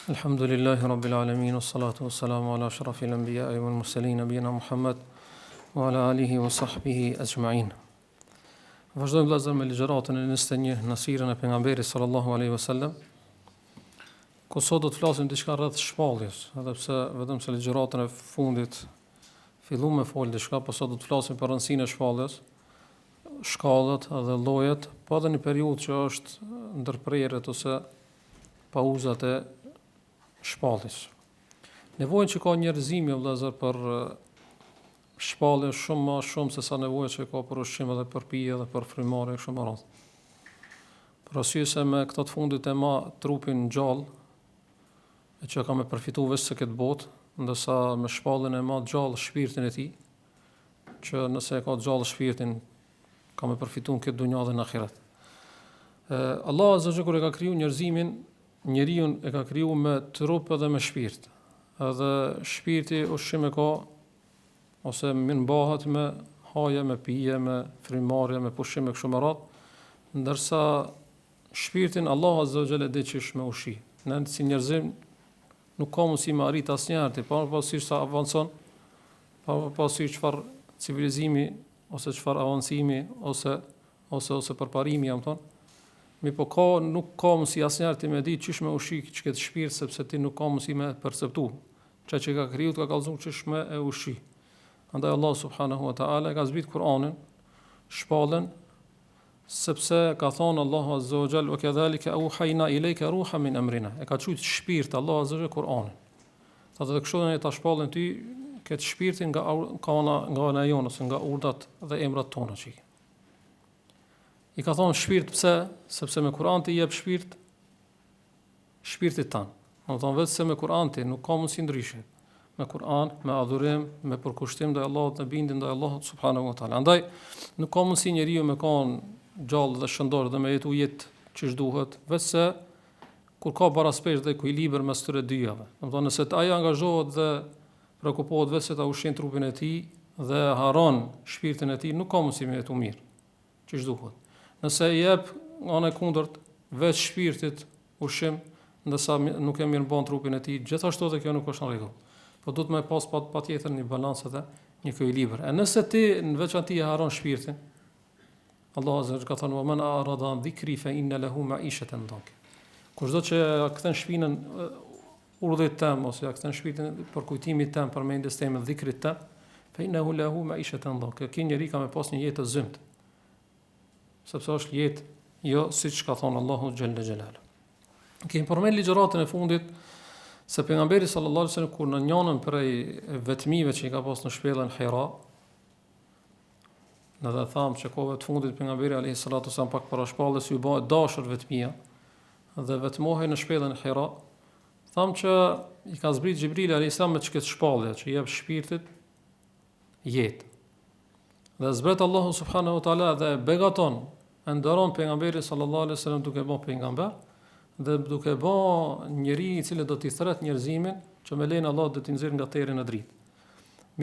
Alhamdulillahi Rabbil Alamin, wassalatu wassalamu ala ashrafil anbiya'i wal mursalin, nabiyina Muhammad wa ala alihi wa sahbihi ajma'in. Vazhdojmë vëllezër me ligjëratën e 21 në sirën e pejgamberit sallallahu alaihi wasallam. Ku sot do të flasim diçka rreth shpalljes, edhe pse vetëm se ligjëratën e fundit filluam me fol diçka, por sot do të flasim për rëndësinë e shpalljes, shkallët dhe llojet, po edhe në periudhë që është ndërprerjet ose pauzat e shpalljes. Nevojën që ka njerëzimi vëllezër për shpallje shumë më shumë se sa nevoja që ka për ushqim edhe për pije dhe për frymëmarrje kështu me radhë. Për arsye se me këto të fundit e ma trupin gjallë, e që ka me përfitu veç se këtë botë, ndërsa me shpalljen e ma gjallë shpirtin e tij, që nëse e ka gjallë shpirtin, ka me përfitu në këtë dunja dhe në ahiret. Allah azza wa jalla kur e ka kriju njerëzimin, njeriu e ka kriju me trup edhe me shpirt. Edhe shpirti ushqim e ka ose mirëmbahet me haje, me pije, me frymëmarrje, me pushim e kështu me radhë, ndërsa shpirtin Allah azza wa jalla e di çish me ushqi. Ne si njerëzim nuk ka mundësi me arrit asnjëherë, pa parasysh sa avancon, pa parasysh çfarë civilizimi ose çfarë avancimi ose përparimi jam thonë. Po nuk ka mundësi asnjëherë ti me di çish me ushqi këtë shpirt, sepse ti nuk ka mundësi me perceptu. Çka që ka kriju ka kallëzuar çish me e ushqi. Andaj Allah subhanahu wa ta'ala ka zbrit Kur'anin, shpallën, sepse ka thonë Allahu azza wa jalla, "Wa kadhalika awhayna ilayka ruhan min amrina." E ka thujt shpirt Allah azza wa jalla Kur'anin. Thotë kështu ne ta shpallën ty këtë shpirtin nga ana jonë ose nga urdhat dhe emrat tona çik. I ka thonë shpirt pse? Sepse me Kur'an ti jep shpirtit tanë. Do të thonë vetë se me Kur'an ti nuk ka mundësi ndryshe. Me Kur'an, me adhurim, me përkushtim ndaj Allahut dhe bindje ndaj Allahut subhanahu wa taala. Andaj nuk ka mundësi njeriu me kon gjallë dhe shëndor dhe me jetu jetë çish duhet, vetë se kur ka paraspesh dhe ekuilibër mes këtyre dyjave. Do të thonë nëse ai angazhohet dhe prekupohet vetë se ta ushqin trupin e tij dhe haron shpirtin e tij, nuk ka mundësi me jetu mirë çish duhet. Nëse jep nga e kundërt veç shpirtit ushqim, ndërsa nuk e mirëmban trupin e tij, gjithashtu edhe kjo nuk është në rregull. Po duhet me pas patjetër një balancë dhe një ekuilibër. E nëse ti në veçanti e haron shpirtin, Allah azza wa jalla ka thënë: "Wa man a'rada an dhikri fa inna lahu ma'ishatan danka." Kushdo që kthen shpinën urdhit tëm ose kthen shpirtin për kujtimit tëm, për mendjes tëm, dhikrit tëm, fa innahu lahu ma'ishatan danka. Ky njeri ka me pas një jetë të zymt. Sepse është jetë jo siç ka thonë Allahu xhalla xhelal. Kemi përmend ligjëratën e fundit se pejgamberi sallallahu alaihi wasallam kur në njënën prej vetmive që i ka pas në shpellën Hira, në dhe thamë që kohëve të fundit pejgamberi alayhi salatu wasallam pak para shpalljes ju bë dashur vetmia dhe vetmohej në shpellën Hira, thamë që i ka zbrit Xhibrili alayhi salam me çket shpallje që i jep shpirtit jetë. Dhe zbret Allahu subhanahu wa taala dhe begaton, nderon pejgamberin sallallahu alaihi wasallam duke bën pejgamber dhe duke bën njeri i cili do t'i thret njerëzimin që me lenin Allah do t'i nxjerrë nga terri në dritë.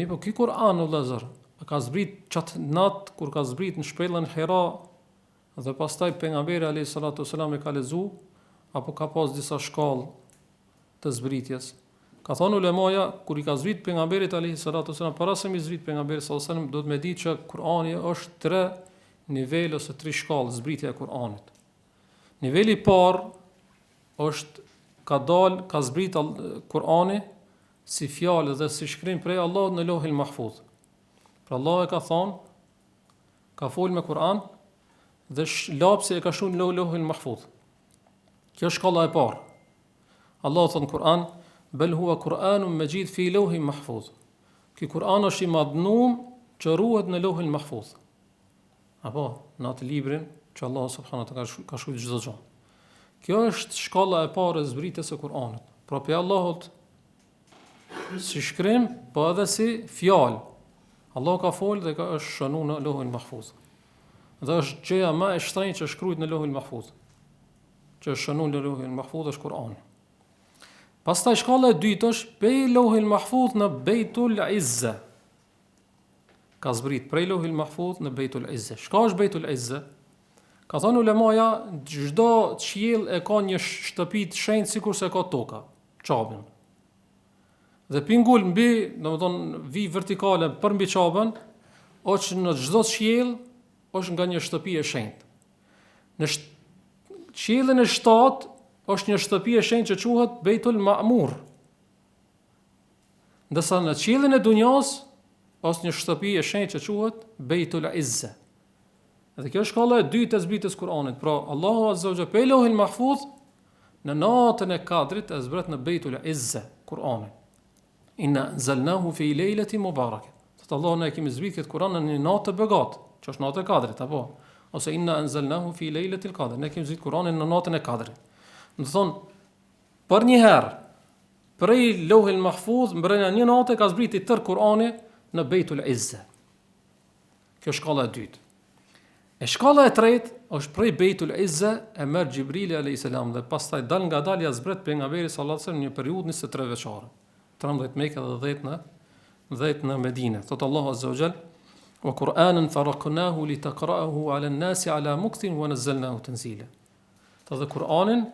Po ky Kur'an vëllazër ka zbrit çat nat kur ka zbrit në shpellën Hira dhe pastaj pejgamberi alayhi salatu wasallam e ka lexu apo ka pas disa shkallë të zbritjes. Ka thonë ulemaja, kur i ka zbrit pejgamberit alayhi salatu wasallam, para se mi zbrit pejgamberit sallallahu alaihi wasallam, do të më ditë që Kur'ani është 3 nivel ose 3 shkallë zbritja e Kur'anit. Niveli i parë është ka zbrit Kur'ani si fjalë dhe si shkrim prej Allahut në Lauhul Mahfuz. Pra Allah e ka thonë, ka fol me Kur'an dhe lapsi e ka shkruar në Lauhul Mahfuz. Kjo është shkalla e parë. Allah thonë në Kur'an: "Bel huwa Qur'anun majid fi lawhin mahfuz." Ky Kur'an është i madhnuar që ruhet në Lauhul Mahfuz. Apo në atë librin që Allah subhanahu wa taala ka shkruar çdo gjë. Kjo është shkalla e parë e zbritjes së Kur'anit. Pra pe Allahut si shkrim, po edhe si fjalë. Allah ka folë dhe ka është shënuar në Lauhul Mahfuz. Dhe është gjëja më e shtrenjtë që shkruhet në Lauhul Mahfuz. Që është shënuar në Lauhul Mahfuz është Kur'ani. Pastaj shkalla e dytë është prej Lauhul Mahfuz në Beitul Izza. Ka zbrit prej Lauhul Mahfuz në Beitul Izza. Çka është Beitul Izza? Ka thënë ulemaja, çdo qiell e ka një shtëpi të shenjtë sikur se ka toka. çapin. Dhe pingull mbi, domethënë vi vertikale për mbi çapën, është në çdo qiell, është nga një shtëpi e shenjtë. Në qiellin e 7 është një shtëpi e shenjtë që quhet Beitul Ma'mur. Ndërsa në qiellin e dunjas është një shtëpi e shenjtë që quhet Beitul Izza. Dhe kjo është shkalla e dytë e zbritjes Kur'anit. Pra Allahu Azza wa Jalla pe Lauhul Mahfuz në natën e Kadrit e zbret në Beitul Izza Kur'anin. Inna anzalnahu fi lejleti mubarake. Thot Allah, ne kemi zbritur këtë Kur'an në një natë të begatë, që është natë e Kadrit, apo? Ose inna anzalnahu fi lejletil Qadr. Ne kemi zbritur Kur'anin në natën e Kadrit. Do thonë, për një herë prej Lauhil Mahfuz mbrëmja një natë ka zbritur tër Kur'ani në Beitul Izza. Kjo është shkalla e dytë. E shkalla e tretë është prej Beitul Izza e merr Xhibrili alayhis salam dhe pastaj dal ngadalë ja zbret pejgamberi sallallahu alajhi wasallam një periudhë 23 vjeçare. 13 Mekë dhe 10 në Medinë. Thot Allahu Azza wa Jall: "Wa Qur'anan faraqnahu litaqra'ahu 'ala an-nasi 'ala mukthin wa nazzalnahu tanzila." Të dhe Kur'anin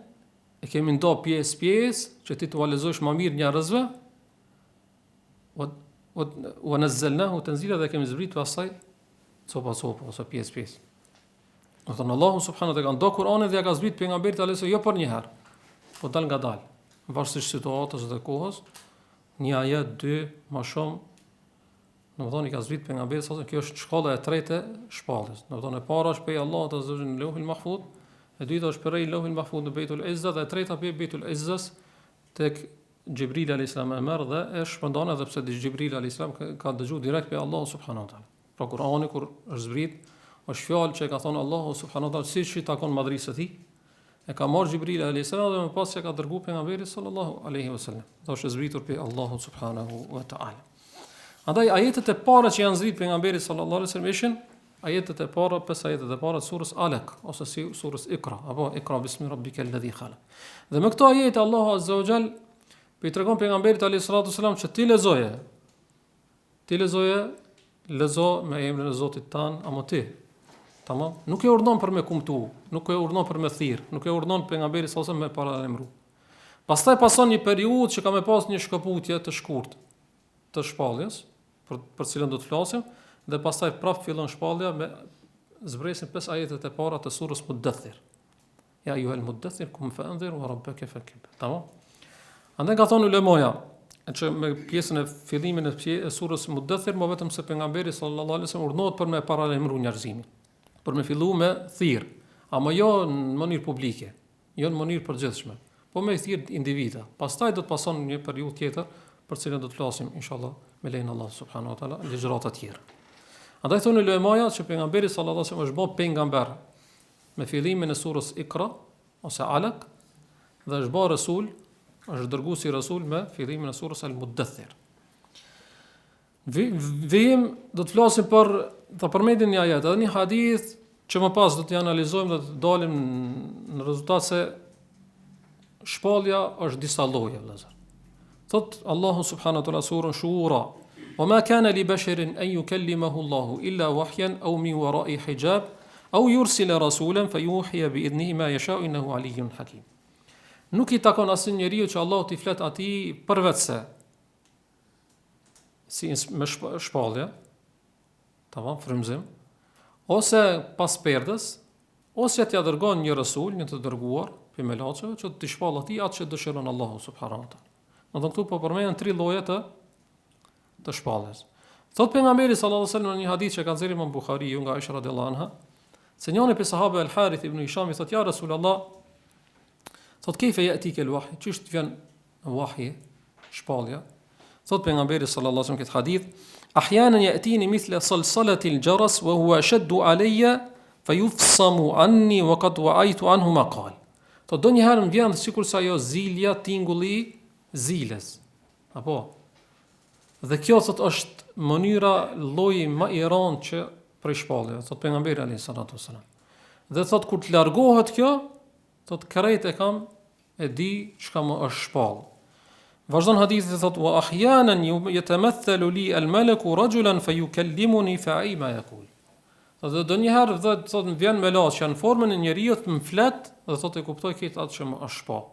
e kemi ndo pjesë që ti t'u lexosh më mirë njerëzve. Wa nazzalnahu tanzila, dhe kemi zbritur pastaj copa ose pjesë. Do thonë Allahu subhanahu wa taala ndo Kur'anin dhe ja ka zbritur pejgamberit alayhis jo për një herë, po dal ngadalë, varësisht situatës dhe kohës. Një ajet, 2, më shumë, domethënë i ka zbritur pejgamberit sa kjo është shkolla e tretë e shpalljes. Domethënë e para është prej Allahut azza wa jalla në Lauhul Mahfuz, e dyta është prej Lauhul Mahfuz në Beitul Izza, dhe e treta prej Beitul Izzas tek Xhibril alayhis salam e merr dhe e shpërndan, edhe pse Xhibril alayhis salam ka dëgjuar direkt prej Allahut subhanahu wa taala. Pra Kur'ani kur është zbrit, është fjalë që ka thonë Allahu subhanahu wa taala siç i takon madhrisë së tij. E ka marrë Xhibril alayhis salam dhe më pas që ka dërguar pejgamberit sallallahu alaihi wasallam. Do është zbritur pe Allahu subhanahu wa taala. Andaj ajetet e para që janë zbritur pejgamberit sallallahu alaihi wasallam ishin ajetet e para, 5 ajetet e para të surës Alaq ose si surës Iqra, apo Iqra bismi rabbikal ladhi khalaq. Dhe me këto ajete Allahu azza wa jall po i tregon pejgamberit alayhis salam që ti lezo me emrin e Zotit tan, ama ti. Tamam? Nuk e urdhon për me kumtu, nuk e urdhon për me thirr, nuk e urdhon pejgamberit sallallahu alajhi wasallam me paralajmëru. Pastaj pason një periudhë që ka me pas një shkëputje të shkurtë të shpalljes, për cilën do të flasim, dhe pastaj prap fillon shpallja me zbresin 5 ajetet e para të surës Muddathir. Ja ayyuhal muddathir kum fa'anzir wa rabbaka fakib. Tamam? Andaj ka thonë ulemoja, që me pjesën e fillimin e surës Muddathir, më vetëm se pejgamberi sallallahu alajhi wasallam urdhnohet për me paralajmëru njerëzimin, për me fillu me thirr, ama jo në mënyrë publike, jo në mënyrë përgjithshme, po me thirr individa. Pastaj do të pason një periudhë tjetër, për cilën do të flasim inshallah me lejen Allah subhanahu wa taala, ligjërata të tjera. Andaj thonë ulemaja që pejgamberi sallallahu alajhi wasallam është bërë pejgamber me fillimin e surës Iqra ose Alaq, dhe është bërë rasul, është dërguar si rasul me fillimin e surës Al-Muddathir. Vim do të flasim për të përmendim një ajet edhe një hadith që më pas do të analizojmë dhe të dalim në rezultat se shpallja është disa lloje vëllazër. Thot Allahu subhanahu wa taala surën Shura: "Wa ma kana li basharin an yukallimahu Allahu illa wahyan aw min wara'i hijab aw yursila rasulan fayuhiya bi idnihi ma yasha'u innahu aliyyun hakim." Nuk i takon asnjë njeriu që Allahu t'i flet atij përveçse si me shpallje, tamam, frymzim, ose pas perdës, ose t'ia dërgon një rasul, një të dërguar për melaçeve që t'i shpall atij atë që dëshiron Allahu subhanahu wa taala. Do këtu po përmenden 3 lloje të shpalljes. Thot pejgamberi sallallahu alajhi wasallam në një hadith që ka nxjerrë Imam Buhariu nga Aisha radhiyallahu anha, se njëri prej sahabëve Al-Harith ibn Hisham i thot: "Ja Rasulullah, thot kejfe ya'tika al-wahy?" Çish të vjen wahy, shpallja? Thot pejgamberi sallallahu alajhi wasallam këtë hadith: "Ahyanan ya'tini mithla salsalati al-jaras wa huwa ashaddu alayya fayufsamu anni wa qad wa'aytu anhu ma qal." Thot donjëherë më vjen sikur sa ajo zilja, tingulli ziles. Apo dhe kjo thot është mënyra, lloji më i rëndë që për shpallje, thot pejgamberi alayhis salatu wasalam. Dhe thot kur të largohet kjo, thot krejt e kam e di çka më është shpall. Vazhdon hadithi thot: "Wa ahyanan yatamathalu li al-malaku rajulan fayukallimuni fa'i ma yaqul." Dhe donjëherë thot më vjen melaç që në formën e njeriu të më flet dhe thot e kuptoj këtë atë që më është shpall.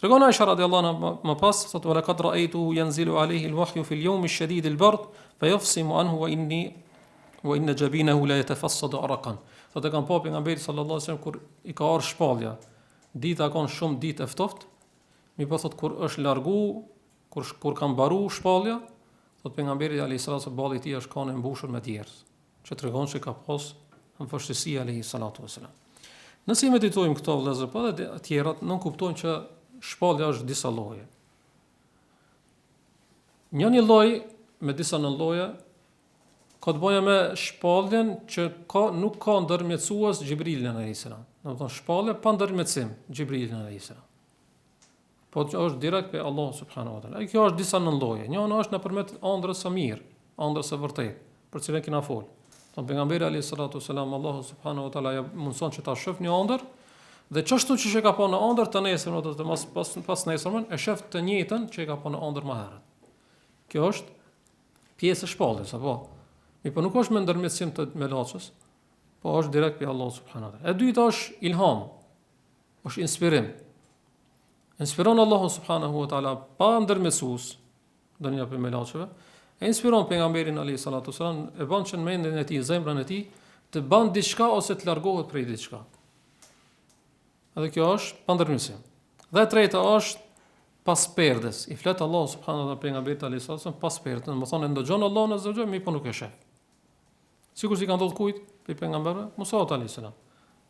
Tregon Aisha radhiyallahu anha më pas, thotë wala qad ra'aytuhu yanzilu alayhi al-wahyu fi al-yawm ash-shadid al-bard fayafsimu anhu wa inna jabinahu la yatafassadu arqan. Thotë kam pa pejgamberin sallallahu alaihi wasallam kur i ka ardhur shpallja. Dita ka shumë ditë e ftoft, mi po thotë kur është largu, kur ka mbaru shpallja, thotë pejgamberi alayhi salatu balli i tij është kanë mbushur me djerth, që tregon se ka pas vështirësi alayhi salatu wasalam. Nëse i meditojmë këto vëllezër, po edhe të tjerat, nuk kuptojmë që shpallja është disa lloje. Një lloj me disa nënloje ka të bëjë me shpalljen që nuk ka ndërmjetësues Xhibrilin alayhis salam. Domethënë shpallja pa ndërmjetësim Xhibrilin alayhis salam. Po është direkt pe Allah subhanahu wa taala. Kjo është disa nënloje. Njëra është nëpërmjet ëndrës së mirë, ëndrës së vërtetë, për cilën kena fol. Don pejgamberi alayhis salatu wasalam, Allah subhanahu wa taala ja mundson që ta shoh një ëndër. Dhe çashtu që e ka pa në ëndër të nesër, të pas nesërmën, e shef të njëjtën që e ka pa në ëndër më herët. Kjo është pjesë e shpalljes, apo? Po nuk është me ndërmjetësim të melaçës, po është direkt pe Allah subhanahu wa taala. E dyta është ilham, është inspirim. Inspiron Allahu subhanahu wa taala pa ndërmjetësues, dënia për melaçëve, e inspiron pejgamberin alayhi salatu wasalam, e bën që në mendjen e tij, zemrën e tij, të bën diçka ose të largohet prej diçka. Edhe kjo është pa ndërmjetësim. Dhe e treta është pas perdes. I flet Allah subhanahu wa taala pejgamberit alayhis salam pas perdes, do të thonë ndëgjon Allahun azza wa jalla, mi po nuk e sheh. Sikur si ka ndodhur kujt pe pejgamberë Musa alayhis salam.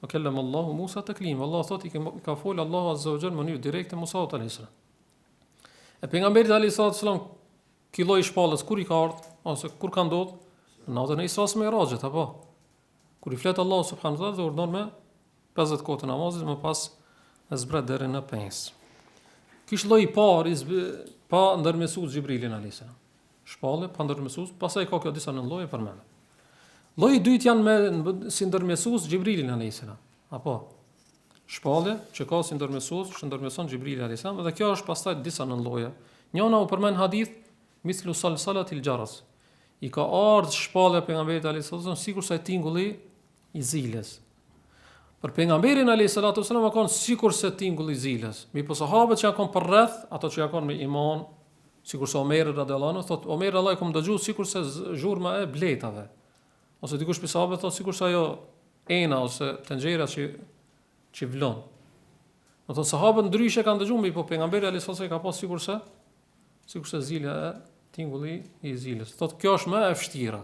Wa kallama Allahu Musa taklima. Allah thotë i ka fol Allahu azza wa jalla në mënyrë direkte Musa alayhis salam. E pejgamberit alayhis salam ky lloj shpallës kur i ka ardhur ose kur ka ndodhur në natën e Isras me Mi'rajit, apo kur i flet Allah subhanahu wa taala dhe urdhon me 50 kohë të namazit, më pas e zbret deri në 5. Kish lloji i parë pa ndërmjetësues Xhibrilin alayhis salam. Shpallë pa ndërmjetësues, pastaj ka kjo disa nën lloje përmend. Lloji i dytë janë me si ndërmjetësues Xhibrilin alayhis salam. Apo shpallë që ka si ndërmjetësues, që ndërmjetëson Xhibrilin alayhis salam, dhe kjo është pastaj disa nën lloje. Njëna u përmend hadith mislu salsalatil jaras. I ka ardhur shpallja pejgamberit alayhis salam sikur sa tingulli i zilës. Për pejgamberin alayhis salatu wasallam ka qenë sikur se tingulli i zilës. Mi po sahabët që janë kanë përreth, ato që janë kanë me iman, sikur se Omer radhiyallahu anhu thotë Omer Allah i kom dëgjuar sikur se zhurma e bletave. Ose dikush prej sahabëve thotë sikur se ajo ena ose tenxhera që vlon. Do të sahabët ndryshe kanë dëgjuar, mi po pejgamberi alayhis salatu ka pas sikur se zila e tingulli i zilës. Thotë kjo është më e vështira.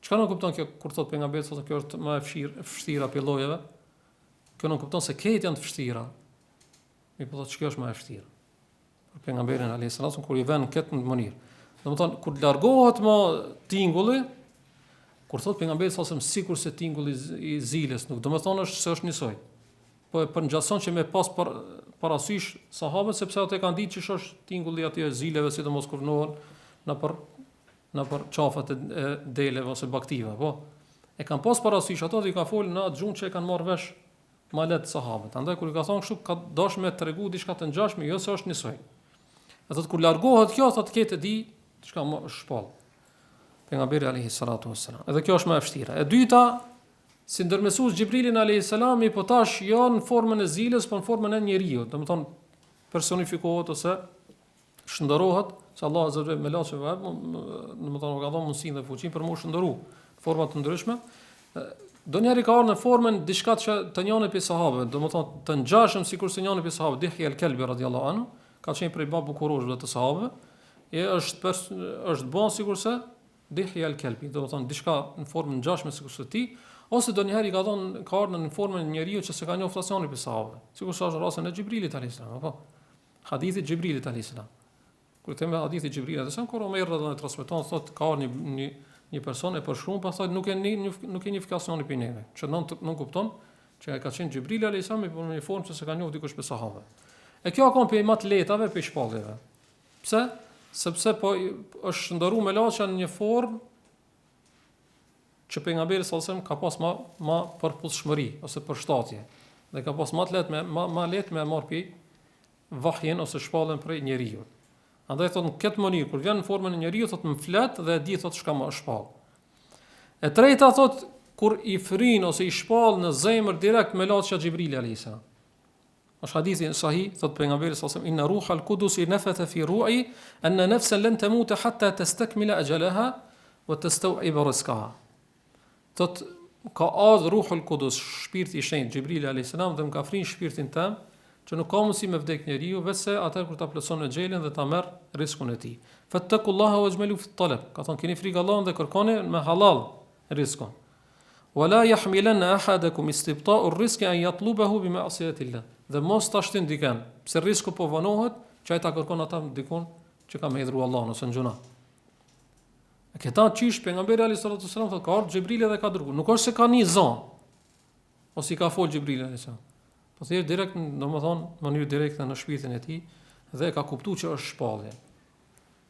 Çka nuk kupton kjo kur thot pejgamberi se kjo është më e vështira për llojeve? Kjo nuk kupton se këto janë të vështira. Mi po thotë që kjo është më e vështira. Për pejgamberin alayhis salam kur i vën këtë në mënyrë. Domethënë kur largohet më tingulli, kur thot pejgamberi sa sikur se tingulli i zilës, nuk domethënë është se është njësoj. Po e përngjason që me pas parasysh sahabët sepse ata kanë ditë që është tingulli aty e zileve, sidomos kur nohen në për qafat e deleve ose baktive, po. E kanë pas parasysh ato dhe i ka fol në atë gjuhë që e kanë marrë vesh malet sahabët. Andaj kur i ka thonë kështu, ka dashur me tregu diçka të ngjashme, jo se është njësoj. Ato kur largohet kjo, thotë këtë di diçka më shpall. Pejgamberi alayhis salatu wassalam. Edhe kjo është më e vështira. E dyta, si ndërmjetësues Xhibrilin alayhis salam, po tash jo në formën e zilës, por në formën e njeriu, domethënë personifikohet ose shndërohet, se Allah azza wa jalla me laçë domethënë ka dhënë mundësinë dhe fuqinë për më shndëru forma të ndryshme. Donjëri ka ardhur në formën diçka të njëjtë pe sahabëve, domethënë të ngjashëm sikur se njëri pe sahabëve, Dihya al-Kalbi radhiyallahu anhu, ka qenë prej babu kurorëve të sahabëve, është bën sikurse Dihya al-Kalbi, domethënë diçka në formën ngjashme sikurse ti, ose donjëherë ka ardhur në formën e njeriu që s'e ka njohur flasionin pe sahabëve, sikurse është rasti në Xhibrilit alayhis salam, apo hadithi Xhibrilit alayhis salam. Kur them hadithi Xhibrilit alayhis salam, kur Omer radhiyallahu anhu transmeton thotë ka një person e përshkruan, pa thotë nuk e një flasionin pe neve, që nuk kupton që ka qenë Xhibrili alayhis salam në një formë që s'e ka njohur dikush pe sahabëve. E kjo ka pe më të letave pe shpallëve. Pse? Sepse po është shndëruar me laçë në një formë që pejgamberi sallallahu alajhi wasallam ka pas më përputhshmëri ose përshtatje. Dhe ka pas më lehtë me marr pi vahjen ose shpallën prej njeriu. Andaj thotë në këtë mënyrë kur vjen në formën e njeriu thotë më flet dhe e di thotë çka më shpall. E treta thotë kur i fryn ose i shpall në zemër direkt me laçë Xhibrili alayhis salam. Është hadithi sahih, thot pejgamberi sallallahu alajhi wasallam, inna ruhal qudus nafatha fi ru'i anna nafsan lan tamuta hatta tastakmila ajalaha wa tastaw'ib rizqaha. Thot ka ardh ruhul qudus, shpirti i shenjtë Xhibrili alayhis salam dhe më ka frin shpirtin tim që nuk ka mundësi me vdek njeriu vetëse atë kur ta plotson në xhelin dhe ta merr rrezikun e tij. Fattaqullaha wajmalu fi talab. Ka thon keni frikë Allahun dhe kërkoni me halal rrezikun. Wala yahmilanna ahadakum istibta'u ar-rizqi an yatlubahu bi ma'siyati Allah. Dhe mos ta shtin dikën, pse rreziku po vonohet, që ai ta kërkon ata dikun që ka me hidhur Allahun ose në gjuna. E këta qish pejgamberi alayhis salatu wasallam thotë ka ardhur Xhibrili dhe ka dërguar. Nuk është se ka një zon ose i ka fol Xhibrili alayhis salam. Po thjesht direkt, domethënë, në mënyrë direkte në shpirtin e tij dhe e ka kuptuar që është shpallje.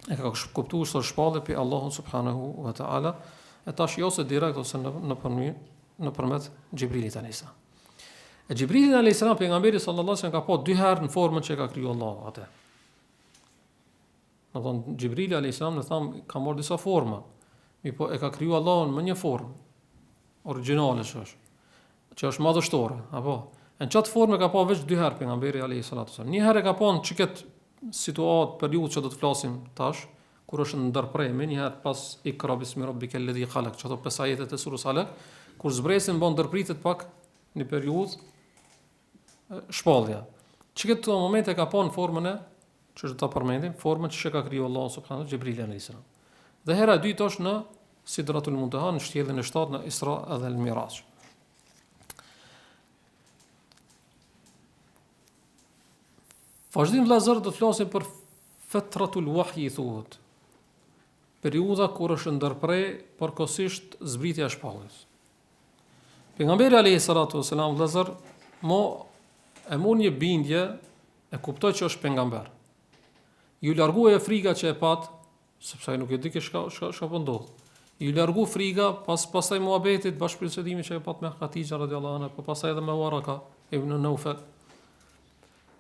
E ka kuptuar se është shpallje pe Allahun subhanahu wa taala, e tash jo se direkt ose nëpërmjet Xhibrilit alayhis salam. E Xhibrili alayhis salam pejgamberi sallallahu alaihi wasallam ka pa dy herë në formën që ka kriju Allahu atë. Domethënë Xhibrili alayhis salam ne tham ka marrë disa forma. Po e ka kriju Allahun me një formë origjinale që është madhështore, apo në çat formë ka pa veç dy herë pejgamberi alayhis salatu wasallam. Një herë ka pa në çiket situatë periudhë që do të flasim tash, kur është në ndërprerje, një herë pas Iqra bismi rabbikal ladhi khalaq, çato 5 ajetet e surës Alaq, kur zbresin bon ndërpritet pak në periudhë shpallja. Çiket këto momente ka pa në formën e që do ta përmendim, formën që ka kriju Allahu subhanahu Xhibrili alayhis salam. Dhe hera e dytë është në Sidratul Muntaha, në shtjelljen e 7 në Isra dhe al-Miraj. Vazhdim vëllazër do të flasim për fatratul wahyi thuhet. Periudha kur është ndërprer përkohësisht zbritja e shpalljes. Pejgamberi alayhis salatu wasalam vëllazër e mund një bindje, e kuptoi që është pejgamber. Ju largoi frika që e pat, sepse ai nuk e di çka po ndodh. Ju largoi frika pastaj muhabetit bashkëpunësimit që e pat me Hatixha radhiyallahu anha, po pastaj edhe me Waraka ibn Nawfal.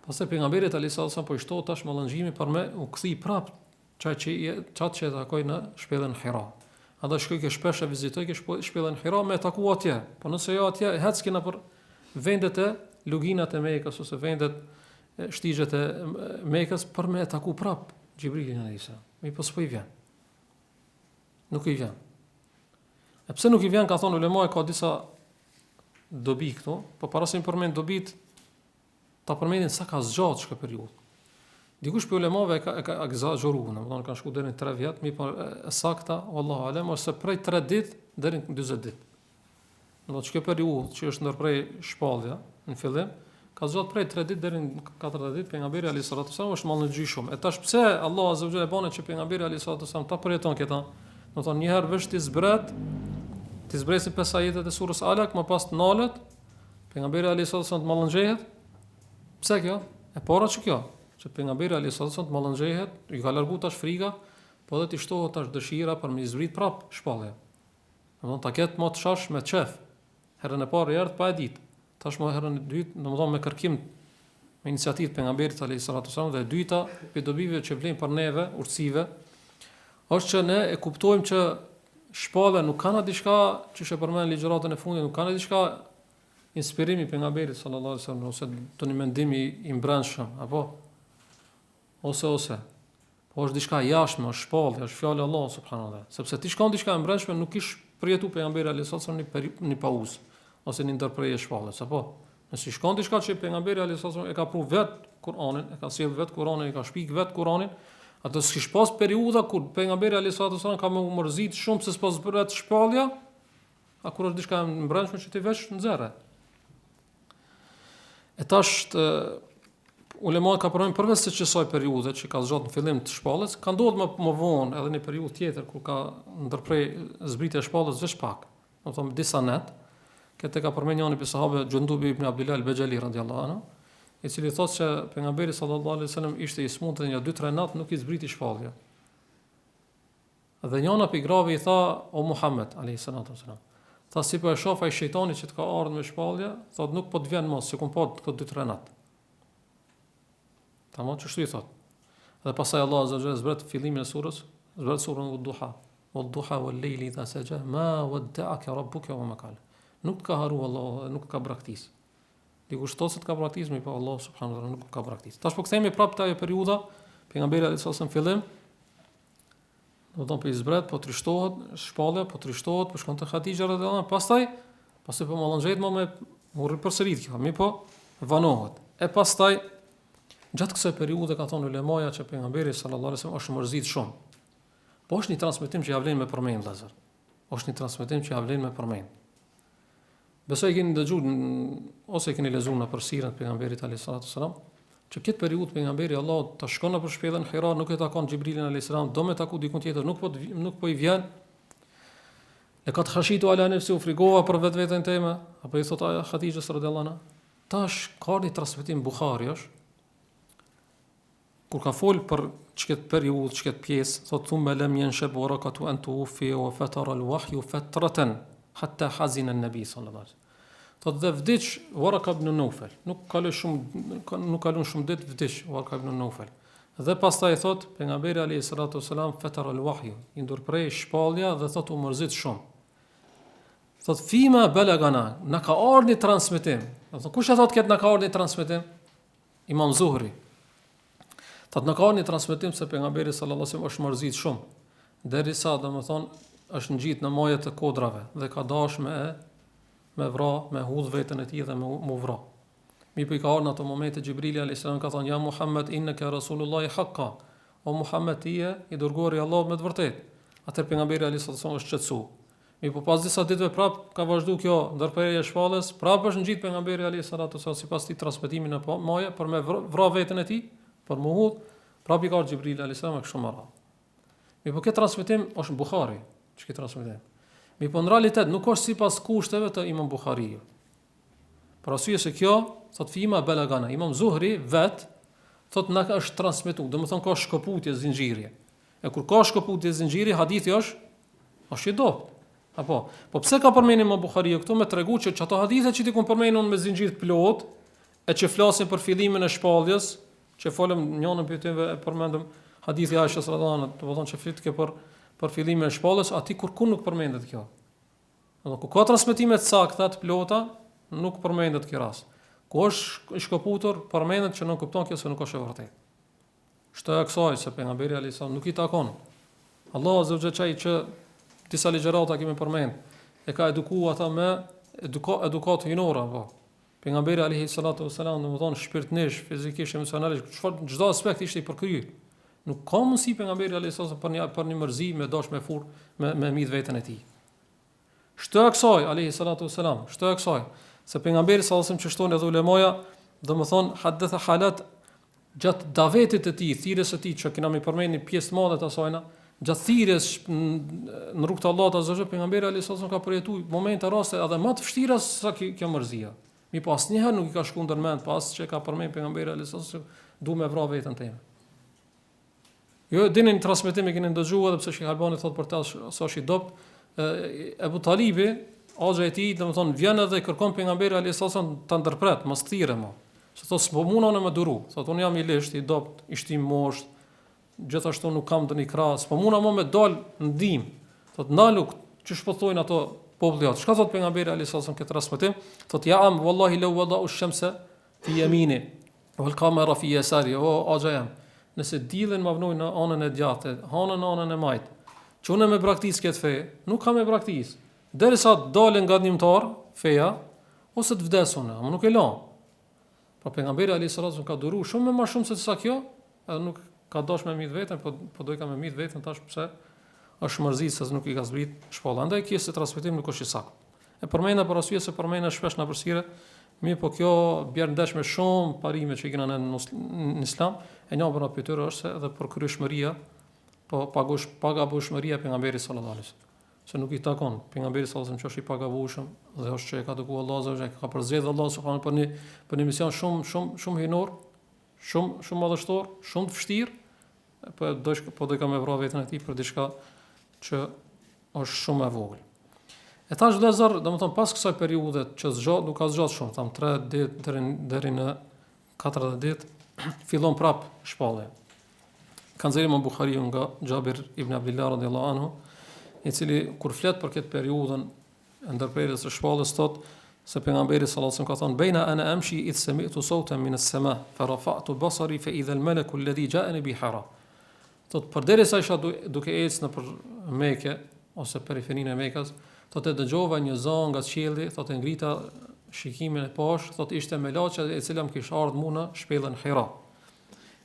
Pastaj pejgamberi alayhis salam po i shto tash mallëngjimi për me u kthi prap çatë që e takoi në shpellën Hira. Ata shkoi që shpesh e vizitoi që shpellën Hira me taku atje. Po nëse jo atje ec kena për vendet e luginat e Mekës ose vendet shtigjet e Mekës për me taku prap Xhibrilin alayhis salam. Mi po s'po i vjen. Nuk i vjen. E pse nuk i vjen, ka thonë ulema, ka disa dobi këtu, po para se të përmend dobit ta përmendin sa ka zgjatë çka periudhë. Dikush për ulemave ka egzageruar, domethënë kanë shkuar deri në 3 vjet, mi po e sakta, wallahu alem, ose prej 3 ditë deri në 40 ditë. Domethënë çka periudhë që është ndërprej shpallja në fillim, ka zgjatë prej 3 ditë deri në 40 ditë. Pejgamberi alayhis salatu wasallam është mallëngjyshëm. E tash pse Allah azza wa jalla bën që pejgamberi alayhis salatu wasallam ta përjeton këta? Domethënë një herë vesh ti zbresin 5 ajetet e surës Alaq, më pas të nalet, pejgamberi alayhis salatu wasallam të mallëngjehet. Pse kjo? E para që kjo, që pejgamberi alayhis salatu wasallam të mallëngjehet, i ka largu tash frika, po edhe të shtohet tash dëshira për me zbrit prap shpallje. Domethënë ta ketë më të shash me çef. Herën e parë erdh pa e ditë. Tash më herën e dytë, domethënë me kërkim me iniciativë pejgamberit alayhis salatu wasallam, dhe e dyta, pe dobive që vlen për neve, urtësive, është që ne e kuptojmë që shpallja nuk ka diçka që është përmend ligjëratën e fundit, nuk ka diçka inspirimi pejgamberit sallallahu alaihi wasallam ose toni mendimi i mbrëmshëm apo ose po është diçka jashtme, është shpallje, është fjalë e Allahut subhanahu wa taala. Sepse ti shkon diçka e mbrëmshme, nuk kish përjetu pejgamberi alayhis salam në pauzë ose në ndërprerje shpalljes, apo nëse shkon diçka që pejgamberi alayhis salam e ka pru vet Kur'anin, e ka sjell vet Kur'anin, e ka shpik vet Kur'anin, atë s'kish pas periudha kur pejgamberi alayhis salam ka më mërzit shumë se s'pas bëret shpallja, a kur është diçka e mbrëmshme që ti vesh nxerre. E tash ulema ka përmendur përveç se çësoj periudhë që ka zgjatur në fillim të shpallës, ka ndodhur më vonë edhe në periudhë tjetër kur ka ndërprer zbritja e shpallës veç pak. Do të thonë disa net, këtë ka përmendur njëri prej sahabëve Jundubi ibn Abdullah al-Bajali radhiyallahu anhu, i cili thotë se pejgamberi sallallahu alaihi wasallam ishte i smundur një 2-3 natë nuk i zbriti shpallja. Dhe njëna pe grave i tha o Muhammed alayhi salatu wasalam. Tha si po e shoh ai shejtani që të ka ardhur me shpallje, thotë nuk po të vjen mos, se kum po këto 2-3 natë. Tamam, çështu i thot. Dhe pastaj Allah azza wa jalla zbret fillimin e surës, zbret surën Ad-Duha. Wad-duha wal-layli idha saja ma wadda'aka rabbuka wa ma qala. Nuk ka haru Allah, nuk ka braktis. Dikush thotë se ka praktizëm, po Allah subhanahu wa taala nuk ka praktizë. Tash po kthehemi prapë te ajo periudha, pejgamberi alayhis salam fillim, do të thonë po i zbret, po trishtohet, shpallja, po trishtohet, po shkon te Hatixha radhiyallahu anha, pastaj po mallonxhet me urrë përsërit kjo, mi po vanohet. E pastaj gjatë kësaj periudhe ka thonë ulemaja që pejgamberi sallallahu alaihi wasallam është mërzit shumë. Po është një transmetim që ja vlen me përmend vëllazër. Është një transmetim që ja vlen me përmend. Besoj keni dëgjuar ose keni lexuar në sirën e pejgamberit alayhis salam, që këtë periudhë pejgamberi Allah ta shkon nëpër shpellën Hira, nuk e takon Xhibrilin alayhis salam, do me taku dikun tjetër, nuk po i vjen. E ka të khashitu ala nefsi, u frigova për vetveten time, apo i thot Hatixhës radhiyallahu anha. Tash ka një transmetim Buhari është, kur ka fol për çket periudhë, çket pjesë, thot thumma lam yanshab warakatu an tuwfi wa fatara al-wahyu fatratan hatta hazina an-nabi sallallahu alaihi wasallam. Thot dhe vdiq Waraka ibn Nawfal, nuk kalon shumë ditë vdiq Waraka ibn Nawfal. Dhe pastaj thot pejgamberi alayhi salatu wasalam fatara al-wahyu, i ndërprej shpallja dhe thot u mërzit shumë. Thot fima balagana, na ka ardhur një transmetim. Thot kush e thot këtë na ka ardhur një transmetim? Imam Zuhri. Thot na ka ardhur një transmetim se pejgamberi sallallahu alaihi wasallam është mërzit shumë, derisa domethën është ngjit në majët e kodrave dhe ka dash me vra, me hudh veten e tij dhe me vra. Mi po i ka ardhur në ato momente Xhibrili alayhis salam ka thonë ja Muhammed innaka rasulullahi haqqa. O Muhammed ti je i dërguari i Allahut me të vërtetë. Atë pejgamberi alayhis salam është shqetësu. Mi po pas disa ditëve prap ka vazhdu kjo ndërprerje e shpallës, prap është ngjit pejgamberi alayhis salam sipas ti transmetimin e maje për me vra veten e tij, për me hudh, prap i ka ardhur Xhibrili alayhis salam kështu më radh. Mi po këtë transmetim është në Buhari, çka transmetim. Mi po në realitet nuk është sipas kushteve të Imam Buhariu. Për arsye se kjo thot fima balagana, Imam Zuhri vet thot na ka është transmetuar, domethënë ka shkëputje zinxhiri. E kur ka shkëputje zinxhiri, hadithi është i dobët. Apo, po pse ka përmendur Imam Buhariu këtu me tregu që ato hadithe që ti ku përmendon me zinxhir të plot, e që flasin për fillimin e shpalljes, që folëm njënën për tyve e përmendëm hadithi Aishës radhiyallahu anha, do të thonë që flit ke për fillimin e shpalljes, aty kurkun nuk përmendet kjo. Do ku ka transmetime të sakta të plota, nuk përmendet kjo rast. Ku është i shkëputur, përmendet që nuk kupton kjo se nuk është e vërtetë. Shtoja kësaj se pejgamberi alayhis salam nuk i takon. Allah azza wa jalla që disa ligjërata kemi përmend, e ka edukuar ata me edukat hinore, po. Pejgamberi alayhis salatu wasalam domethënë shpirtnisht, fizikisht, emocionalisht, çdo aspekt ishte i përkryer. Nuk ka mundësi pejgamberi alayhis salam për një mërzi me dash me fur me midh veten e tij. Shtoja kësaj alayhis salatu wasalam, shtoja kësaj se pejgamberi sallallahu alaihi wasallam që shton edhe ulemoja, domethënë haditha halat gjatë davetit të tij, thirrjes së tij që kena më përmendur pjesë të madhe të asajna, gjatë thirrjes në rrugt të Allahut azza wa jalla, pejgamberi alayhis salam ka përjetuar momente raste edhe më të vështira sa kjo mërzia. Mi pas njëherë nuk i ka shkuar ndërmend pas që ka përmendur pejgamberi alayhis salam du me vra veten time. Jo dinin transmetim e keni dëgjuar edhe pse Sheikh Albani thot për ta sa është i dopt, Ebu Talibi, axha e tij, domethënë vjen edhe kërkon pejgamberi alayhis salam ta ndërpret, mos thirrë më. Se thos s'po mundon me duru, thot unë jam i lisht, i dopt, i shtim mosh, gjithashtu nuk kam doni krah, s'po mundon më me dal në ndim. Thot ndalu që shpothojnë ato popullat. Çka thot pejgamberi alayhis salam këtë transmetim? Thot ja am wallahi law wada'u ash-shamsa fi yamini wal qamara fi yasari. O axha jam, nëse diellin më vnoj në anën e djathtë, hanën në anën e majt. Që unë me praktis këtë fe, nuk kam me praktis. Derisa të dalën nga ndihmtar feja ose të vdes unë, ama nuk e lëm. Po pejgamberi alayhis salam ka duruar shumë më shumë se sa kjo, edhe nuk ka dash me midh veten, po do i ka me midh veten tash pse është mërzi se nuk i ka zbrit shpalla. Andaj kjo se transmetim nuk është i saktë. E përmenda për arsye se përmenda shpesh në përsire, mirë po kjo bjerë ndesh me shumë parime që i kena në islam, e një për apytyrë është se edhe për kryeshmëria, po pagabueshmëria pejgamberit sallallahu alaihi wasallam. Se nuk i takon pejgamberit sallallahu alaihi wasallam që është i pagabueshëm dhe është që e ka dëguar Allahu azza wa jalla, ka përzgjedhur Allahu subhanahu për një mision shumë hinor, shumë madhështor, shumë të vështirë, po do ka me vrarë veten e tij për diçka që është shumë e vogël. E tash vëllazër, domethënë pas kësaj periudhe që nuk ka zgjat shumë, tham 3 ditë deri në 40 ditë, fillon prap shpallja. Kanë zëri Imam Buhariu nga Xhabir ibn Abdullah radhiyallahu anhu, i cili kur flet për këtë periudhën e ndërprerjes së shpallës thotë Se pejgamberi sallallahu alaihi wasallam ka thënë baina ana amshi idh sami'tu sawtan min as-sama fa rafa'tu basari fa idha al-malaku alladhi ja'ani bi Hira. Përderisa isha duke ecë në për Mekë ose periferinë e Mekës, thotë dëgjova një zë nga qielli, thotë ngrita shikimin e poshtë, thotë ishte melaçja e cila më kishte ardhur mua në shpellën Hira,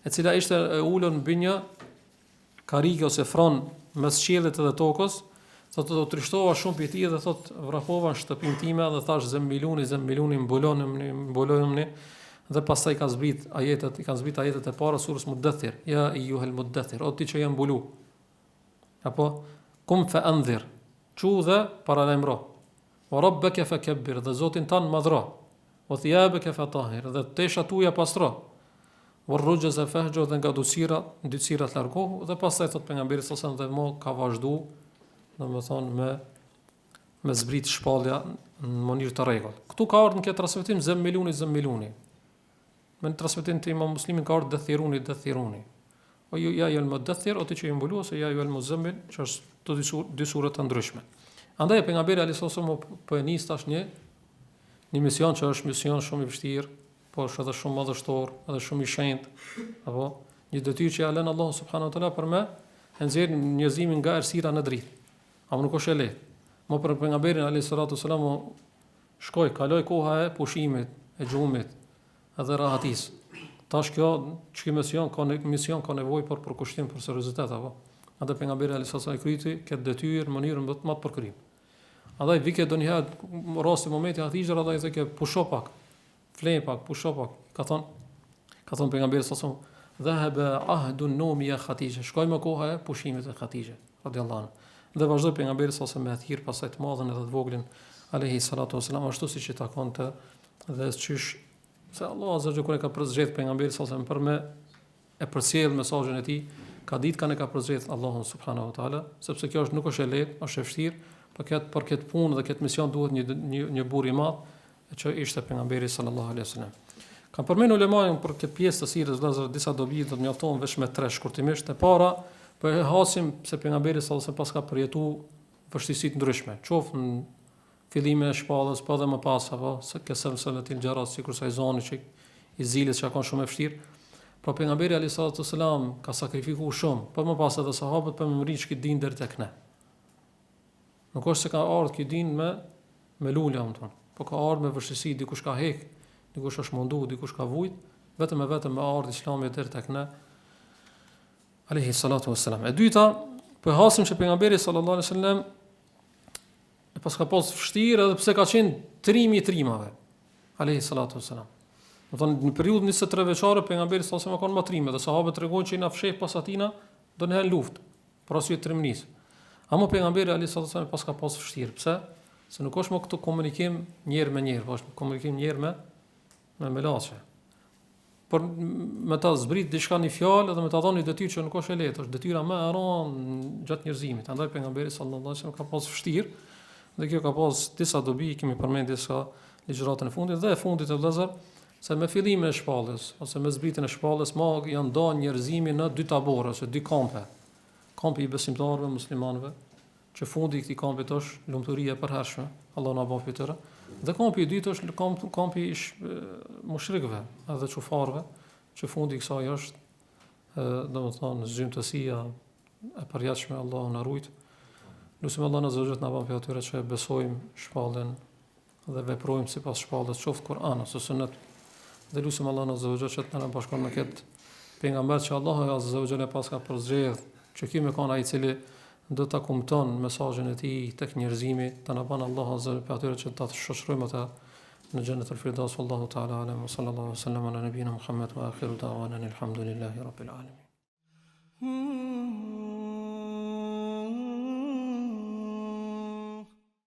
e cila ishte ulur mbi një karrige ose fron mes qiellit dhe tokës. Thotë do trishtova shumë për ti dhe thotë vrapova në shtëpinë time dhe thash zemmiluni mbulojeni dhe pastaj ka zbrit ajetet e para surës Muddathir, ja ayyuhal muddathir, o ti që je mbulu. Apo kum fa anzir, çu dhe paralajmëro. Wa rabbaka fakabbir, dhe Zotin tan madhro. Wa thiyabaka fatahhir, dhe teshat tuaja pastro. Wa rrujza fahjur, dhe nga dytësirat largohu, dhe pastaj thot pejgamberi sallallahu alaihi wasallam dhe ka vazhdu, domethënë me zbrit shpallja në mënyrë të rregullt. Ktu ka ardhur në këtë transmetim zemmiluni. Me në transmetim të Imam Muslimin ka ardhur dathiruni. O ju ja el mudaththir, o ti që i mbulu, ose ja ju el muzammil, që është të dy sura të ndryshme. Andaj pejgamberi alayhis salam po e nis tash një mision që është mision shumë i vështirë, po është edhe shumë madhështor, edhe shumë i shenjtë, apo një detyrë që ja lën Allahu subhanahu wa taala për me nxjerr njerëzimin nga errësira në dritë. Apo nuk është e lehtë. Mo për pejgamberin alayhis salam shkoi, kaloi koha e pushimit, e xhumit, edhe rahatis. Tash kjo mision ka nevojë për përkushtim, për seriozitet apo. Atë pejgamberi alayhis salam kryti këtë detyrë në mënyrën më të përkrim. Andaj vike donjëherë rasti momenti aty hijra dhe ai thë pusho pak. Flej pak, pusho pak. Ka thon pejgamberi sallallahu alaihi wasallam, "Dhahaba ahdu an-nawmi ya Khatija." Shkoi më koha e pushimit e Khatijës, radhiyallahu anha. Dhe vazhdoi pejgamberi sallallahu alaihi wasallam me athir pasaj të madhen edhe të voglin alayhi salatu wasalam, ashtu siç i takonte dhe çish se Allah azza wa jalla ka përzgjedh pejgamberin sallallahu alaihi wasallam për me e përcjell mesazhin e tij, ka ditë kanë ka përzgjedh Allahu subhanahu wa taala, sepse kjo nuk është e lehtë, është e vështirë, për këtë punë dhe këtë mision duhet një burr i madh, që ishte pejgamberi sallallahu alaihi wasallam. Kam përmendur ulemajën për këtë pjesë të sirrës vëllazër disa dobi do të mjafton vetëm me 3 shkurtimisht. E para, po e hasim se pejgamberi sallallahu alaihi wasallam pas ka përjetuar vështirësi të ndryshme, qoftë në fillimin e shpallës, po edhe më pas apo se kësaj salatil xharat, sikur sa i zoni që i zilit që ka qenë shumë e vështirë. Po pejgamberi alayhis salam ka sakrifikuar shumë, po më pas edhe sahabët për më rriç këtë din deri tek ne. Nuk është se ka ardhur këtë din me lule, po ka ardhur me vështirësi, dikush ka hek, dikush është mundu, dikush ka vujt, vetëm me ardhur Islami deri tek ne. Alayhi salatu wassalam. E dyta, po hasim se pejgamberi sallallahu alaihi wasallam e pas ka pas vështirë edhe pse ka qenë trimi i trimave. Alayhi salatu wassalam. Do thonë në periudhën 23 vjeçare pejgamberi sallallahu alaihi wasallam ka qenë më trime dhe sahabët tregojnë që na fsheh pas atina do në luftë për arsye trimnis. Amo pejgamberi alayhi salatu wasallam pas ka pas vështirë. Pse? Se nuk është më këtu komunikim njëherë me njëherë, po është komunikim njëherë me melaçe. Por me ta zbrit diçka në fjalë dhe me ta dhënë detyrë që nuk është e lehtë, është detyra më e rëndë gjatë njerëzimit. Andaj pejgamberi sallallahu alaihi wasallam ka pas vështirë dhe kjo ka pas disa dobi, kemi përmendur disa ligjëratën e fundit dhe e fundit e vëllazër, se me fillimin e shpallës ose me zbritjen e shpallës janë ndarë njerëzimin në dy tabore ose dy kampe. Kampi i besimtarëve muslimanëve, që fundi i këtij kampi është lumturia e përhershme, Allah na bëf tyre. Dhe kampi i dytë është kampi i mushrikëve, edhe çufarëve, që fundi i kësaj është domethënë zgjymtësia e përjashme, Allahu na ruajt. Lutem Allah na zgjat na bëf atyre që besojmë shpallën dhe veprojmë sipas shpallës, qoftë Kur'an ose Sunet. Dhe lutem Allah na zgjat që të na bashkon me këtë pejgamber që Allahu azza wa jalla pas ka përzgjedh, që ky me kanë ai i cili do ta kumton mesazhin e tij tek njerëzimi, ta na bën Allahu azza wa jalla atyre që ta shoqërojmë ata në xhenetul firdaus. Wallahu ta'ala alam wa sallallahu alaihi wa sallam ala nabiyyina Muhammad wa akhiru da'wana alhamdulillahi rabbil alamin.